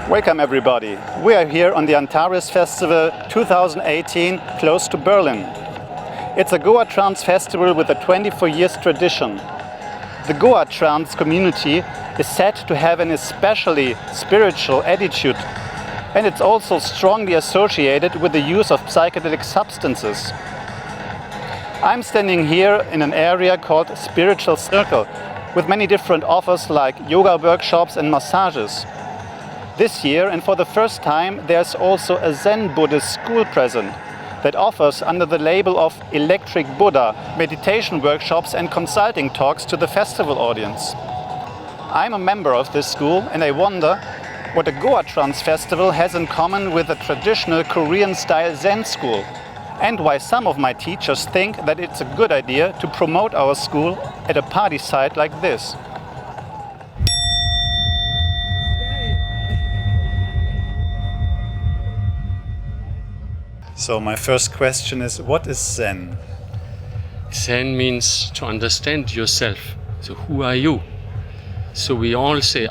Welcome everybody. We are here on the Antaris Festival 2018 close to Berlin. It's a Goa trance festival with a 24 years tradition. The Goa trance community is said to have an especially spiritual attitude, and it's also strongly associated with the use of psychedelic substances. I'm standing here in an area called Spiritual Circle with many different offers like yoga workshops and massages. This year, and for the first time, there's also a Zen Buddhist school present that offers, under the label of Electric Buddha, meditation workshops and consulting talks to the festival audience. I'm a member of this school and I wonder what a Goa Trance Festival has in common with a traditional Korean-style Zen school, and why some of my teachers think that it's a good idea to promote our school at a party site like this. So my first question is, what is Zen? Zen means to understand yourself. So who are you? So we all say,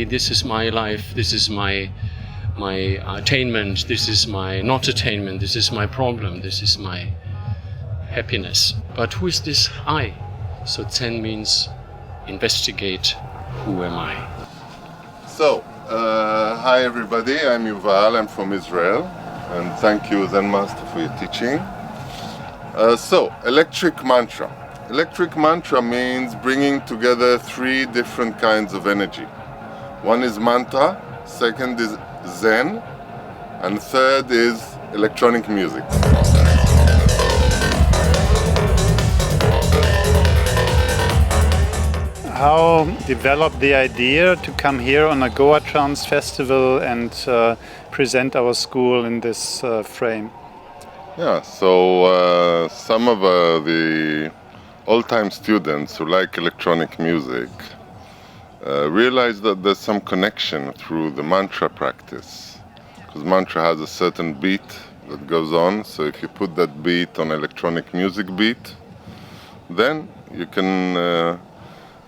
this is my life, this is my attainment, this is my not attainment, this is my problem, this is my happiness. But who is this I? So Zen means investigate, who am I? So, hi everybody, I'm Yuval, I'm from Israel. And thank you, Zen Master, for your teaching. Electric mantra. Electric mantra means bringing together three different kinds of energy. One is mantra, second is Zen, and third is electronic music. How developed the idea to come here on a Goa Trance Festival and present our school in this frame? Yeah, so some of the old-time students who like electronic music realize that there's some connection through the mantra practice, because mantra has a certain beat that goes on. So if you put that beat on electronic music beat, then you can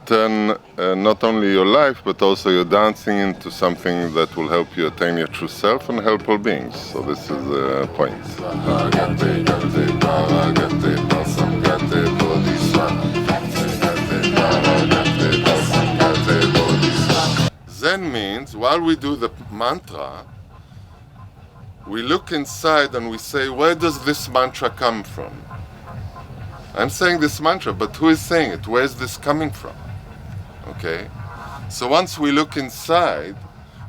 turn not only your life but also your dancing into something that will help you attain your true self and help all beings. So this is the point. Zen means, while we do the mantra, we look inside and we say, where does this mantra come from? I'm saying this mantra, but who is saying it? Where is this coming from? Okay, so once we look inside,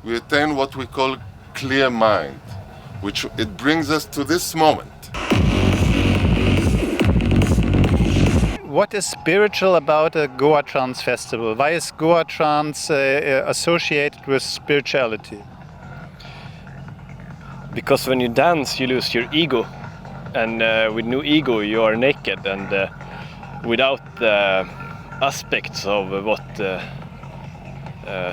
we attain what we call clear mind, which it brings us to this moment. What is spiritual about a Goa Trance Festival? Why is Goa Trance associated with spirituality? Because when you dance, you lose your ego, and with no ego, you are naked, and without aspects of what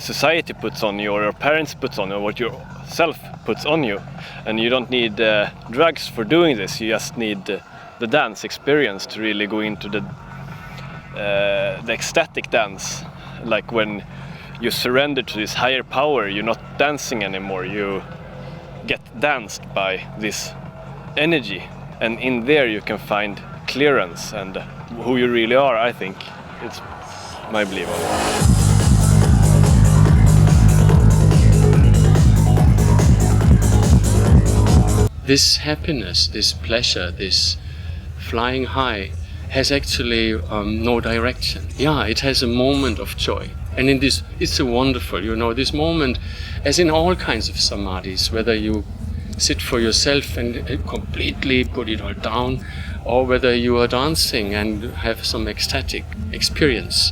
society puts on you, or your parents puts on you, or what yourself puts on you. And you don't need drugs for doing this. You just need the dance experience to really go into the ecstatic dance. Like when you surrender to this higher power, you're not dancing anymore. You get danced by this energy, and in there you can find clearance and who you really are, I think. It's my belief. This happiness, this pleasure, this flying high has actually no direction. Yeah, it has a moment of joy. And in this, it's a wonderful, this moment, as in all kinds of samadhis, whether you sit for yourself and completely put it all down, or whether you are dancing and have some ecstatic experience.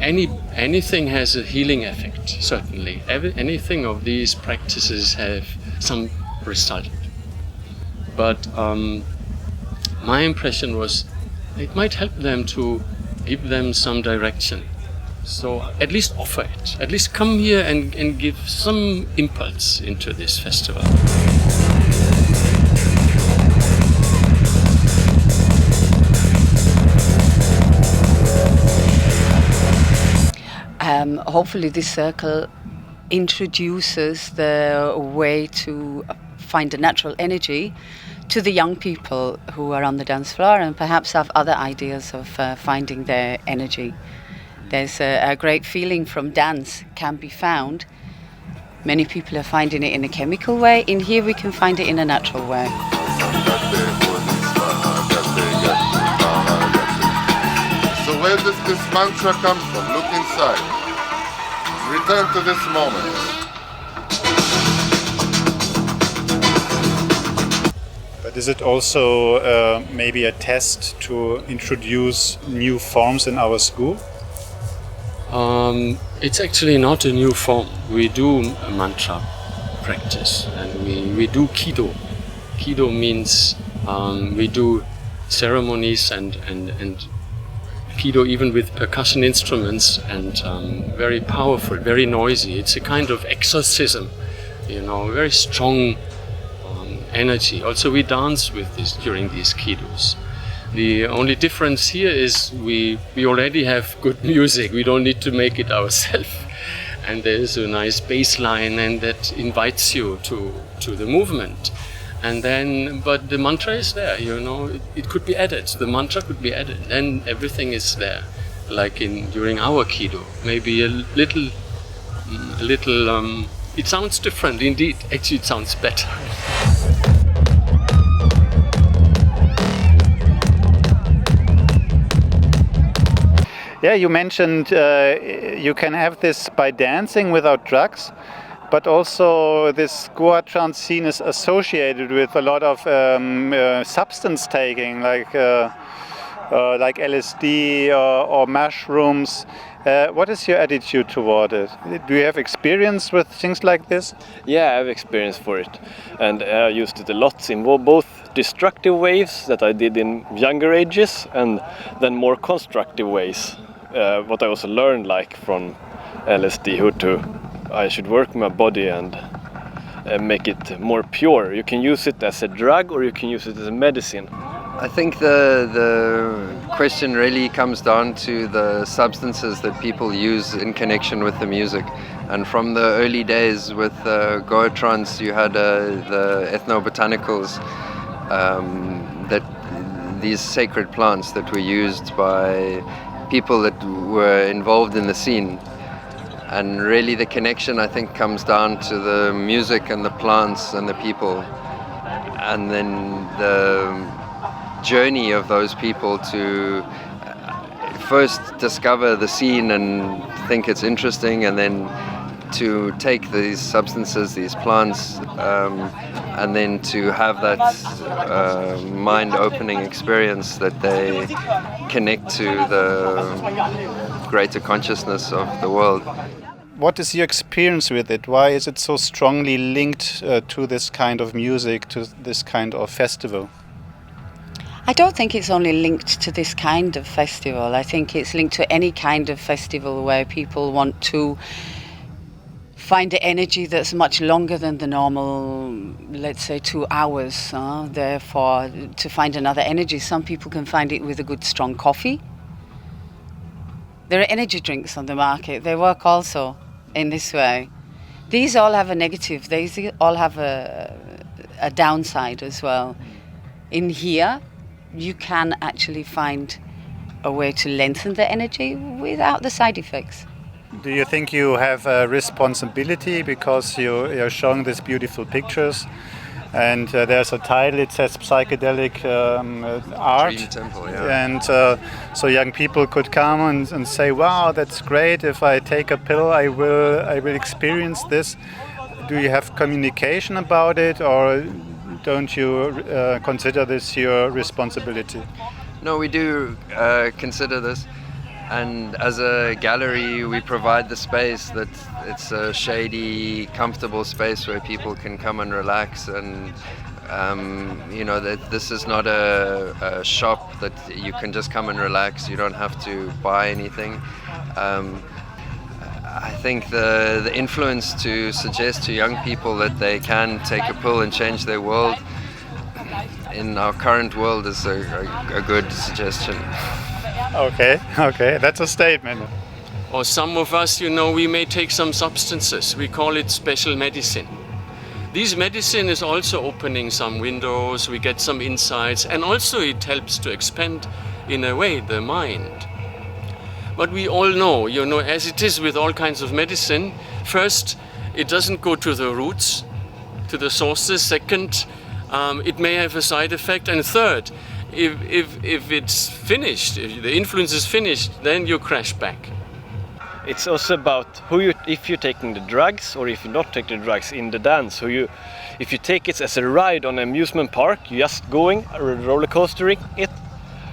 Anything has a healing effect, certainly. Anything of these practices have some result. But my impression was it might help them to give them some direction. So at least offer it. At least come here and give some impulse into this festival. Hopefully this circle introduces the way to find a natural energy to the young people who are on the dance floor and perhaps have other ideas of finding their energy. There's a great feeling from dance can be found. Many people are finding it in a chemical way. In here we can find it in a natural way. So where does this mantra come from? Look inside. Return to this moment. But is it also maybe a test to introduce new forms in our school? It's actually not a new form. We do a mantra practice and we do Kido. Kido means we do ceremonies and Kido even with percussion instruments and very powerful, very noisy. It's a kind of exorcism, very strong energy. Also we dance with this during these Kidos. The only difference here is we already have good music. We don't need to make it ourselves. And there's a nice bass line and that invites you to the movement. And then, but the mantra is there, it could be added. The mantra could be added. Then everything is there. Like during our Kido. Maybe a little, it sounds different indeed. Actually it sounds better. Yeah, you mentioned you can have this by dancing without drugs, but also this Goa trance scene is associated with a lot of substance taking, like LSD or mushrooms. What is your attitude toward it? Do you have experience with things like this? Yeah, I have experience for it, and I used it a lot in both destructive ways that I did in younger ages, and then more constructive ways. What I also learned, like from LSD, I should work my body and make it more pure. You can use it as a drug, or you can use it as a medicine. I think the question really comes down to the substances that people use in connection with the music. And from the early days with Goa trance, you had the ethnobotanicals, these sacred plants that were used by people that were involved in the scene. And really the connection, I think, comes down to the music and the plants and the people. And then the journey of those people to first discover the scene and think it's interesting, and then to take these substances, these plants, and then to have that mind-opening experience that they connect to the greater consciousness of the world. What is your experience with it? Why is it so strongly linked to this kind of music, to this kind of festival? I don't think it's only linked to this kind of festival. I think it's linked to any kind of festival where people want to find an energy that's much longer than the normal, let's say, 2 hours. Therefore, to find another energy, some people can find it with a good strong coffee. There are energy drinks on the market. They work also in this way. These all have a negative. These all have a downside as well. In here, you can actually find a way to lengthen the energy without the side effects. Do you think you have a responsibility because you're showing these beautiful pictures, and there's a title, it says psychedelic art, Dream Temple, yeah. And so young people could come and say, wow, that's great, if I take a pill I will experience this. Do you have communication about it, or don't you consider this your responsibility? No, we do consider this. And as a gallery, we provide the space that it's a shady, comfortable space where people can come and relax. And that this is not a shop that you can just come and relax. You don't have to buy anything. I think the influence to suggest to young people that they can take a pill and change their world in our current world is a good suggestion. Okay, that's a statement. Or some of us, we may take some substances. We call it special medicine. This medicine is also opening some windows, we get some insights, and also it helps to expand, in a way, the mind. But we all know, as it is with all kinds of medicine, first, it doesn't go to the roots, to the sources. Second, it may have a side effect. And third, if it's finished, if the influence is finished, then you crash back. It's also about if you're taking the drugs or if you not take the drugs in the dance. If you take it as a ride on an amusement park, you're just going, roller coastering it,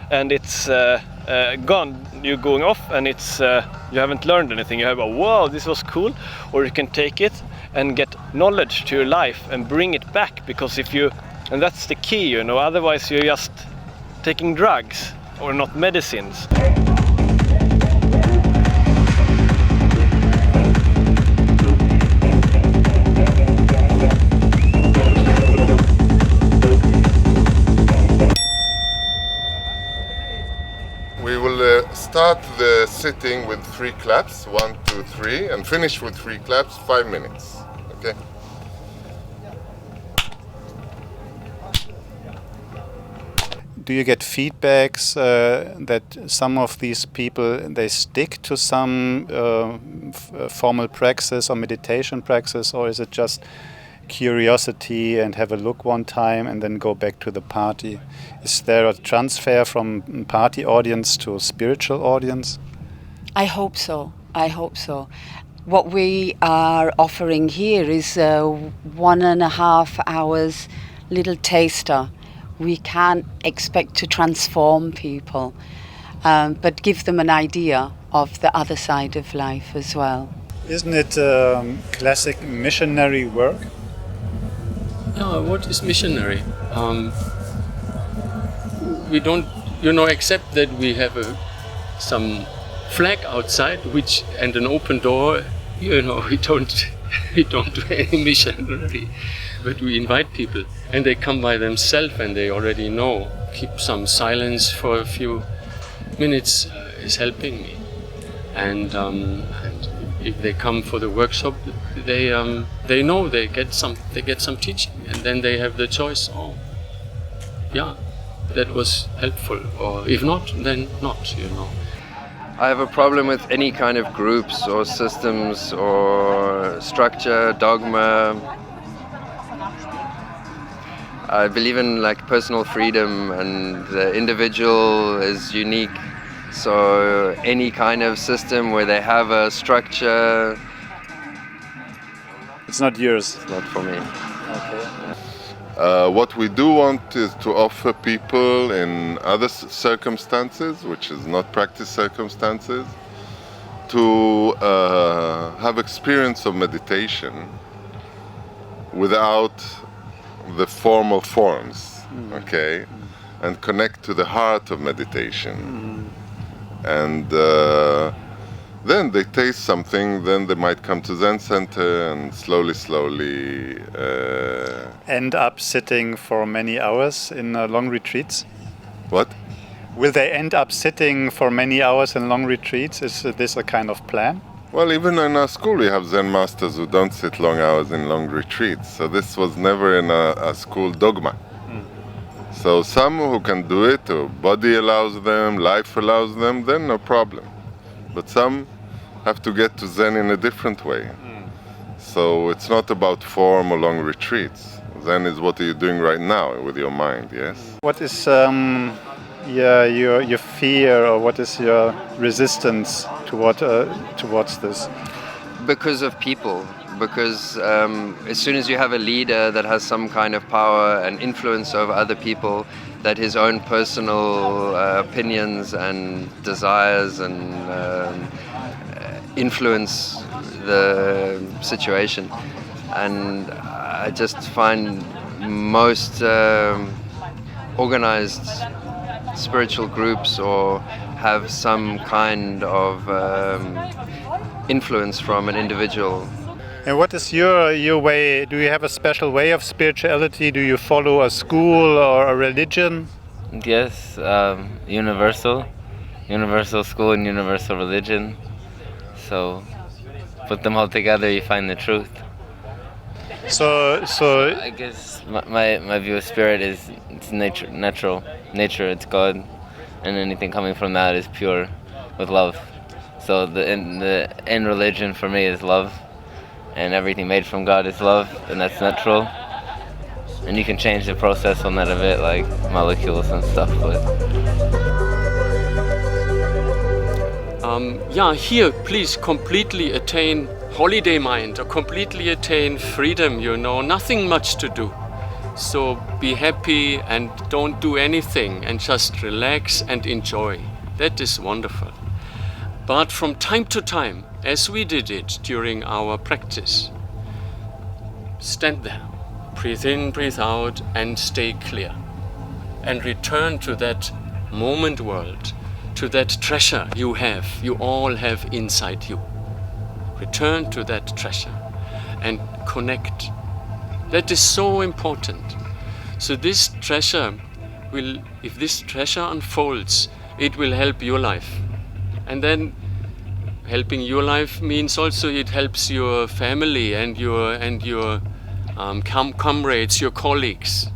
and it's gone. You're going off, and it's you haven't learned anything. You have wow, this was cool. Or you can take it and get knowledge to your life and bring it back. Because and that's the key, Otherwise, you're just taking drugs or not medicines. We will start the sitting with 3 claps, 1, 2, 3, and finish with 3 claps, 5 minutes. Okay? Do you get feedbacks that some of these people, they stick to some formal praxis or meditation praxis, or is it just curiosity and have a look one time and then go back to the party? Is there a transfer from party audience to spiritual audience? I hope so. What we are offering here is a 1.5 hours little taster. We can't expect to transform people, but give them an idea of the other side of life as well. Isn't it classic missionary work? Yeah, what is missionary? We don't, except that we have some flag outside, and an open door. We don't do any missionary, but we invite people, and they come by themselves, and they already know. Keep some silence for a few minutes is helping me, and if they come for the workshop, they know they get some teaching, and then they have the choice. Oh, yeah, that was helpful, or if not, then not. I have a problem with any kind of groups or systems or structure, dogma. I believe in personal freedom, and the individual is unique. So any kind of system where they have a structure, it's not yours. It's not for me. What we do want is to offer people in other circumstances, which is not practice circumstances, to have experience of meditation without the formal forms, okay, and connect to the heart of meditation. And then they taste something, then they might come to Zen Center and slowly end up sitting for many hours in long retreats? What? Will they end up sitting for many hours in long retreats? Is this a kind of plan? Well, even in our school we have Zen masters who don't sit long hours in long retreats. So this was never in a school dogma. So some who can do it, or body allows them, life allows them, then no problem. But some have to get to Zen in a different way. So it's not about form or long retreats. Zen is what are you doing right now with your mind, yes? What is your fear, or what is your resistance towards this? Because of people. Because as soon as you have a leader that has some kind of power and influence over other people, that his own personal opinions and desires and influence the situation. And I just find most organized spiritual groups or have some kind of influence from an individual. And what is your way? Do you have a special way of spirituality? Do you follow a school or a religion? Yes, universal school and universal religion. So put them all together, you find the truth. So I guess my view of spirit is it's nature, it's God, and anything coming from that is pure with love. So the end religion for me is love, and everything made from God is love, and that's natural. And you can change the process on that a bit, like molecules and stuff, but here, please completely attain holiday mind or completely attain freedom, nothing much to do. So be happy and don't do anything and just relax and enjoy. That is wonderful. But from time to time, as we did it during our practice, stand there, breathe in, breathe out, and stay clear. And return to that moment world, to that treasure you all have inside you. Return to that treasure and connect. That is so important. So this treasure if this treasure unfolds, it will help your life. And then helping your life means also it helps your family and your comrades, your colleagues.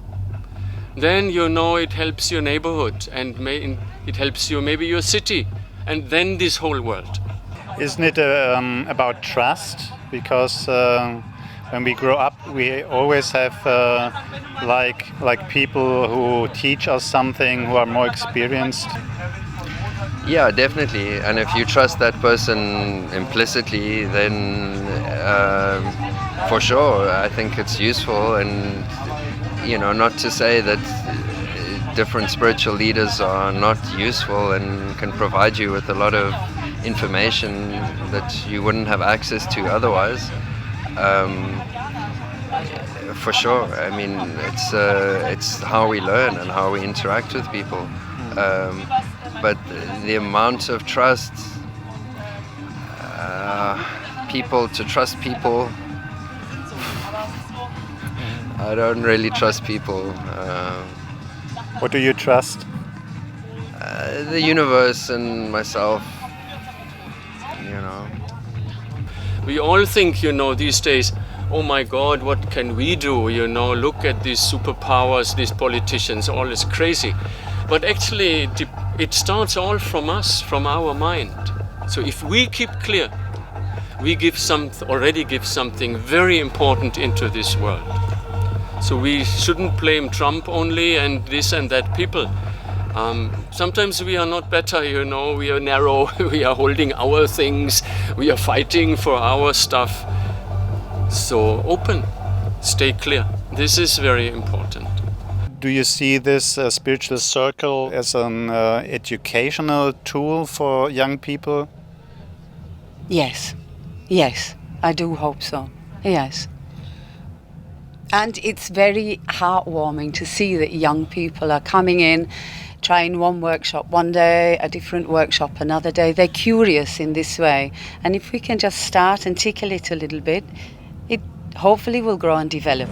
Then it helps your neighborhood and it helps maybe your city, and then this whole world. isn't it about trust? Because when we grow up, we always have like people who teach us something, who are more experienced. Yeah, definitely. And if you trust that person implicitly, then for sure, I think it's useful. And not to say that different spiritual leaders are not useful and can provide you with a lot of information that you wouldn't have access to otherwise. For sure. I mean, it's how we learn and how we interact with people. But the amount of trust, people to trust people, I don't really trust people. What do you trust? The universe and myself, We all think, these days, oh my God, what can we do? Look at these superpowers, these politicians, all is crazy. But actually, it starts all from us, from our mind. So if we keep clear, we already give something very important into this world. So we shouldn't blame Trump only and this and that people. Sometimes we are not better, we are narrow, we are holding our things, we are fighting for our stuff. So open, stay clear. This is very important. Do you see this spiritual circle as an educational tool for young people? Yes, I do hope so, yes. And it's very heartwarming to see that young people are coming in, trying one workshop one day, a different workshop another day. They're curious in this way. And if we can just start and tickle it a little bit, it hopefully will grow and develop.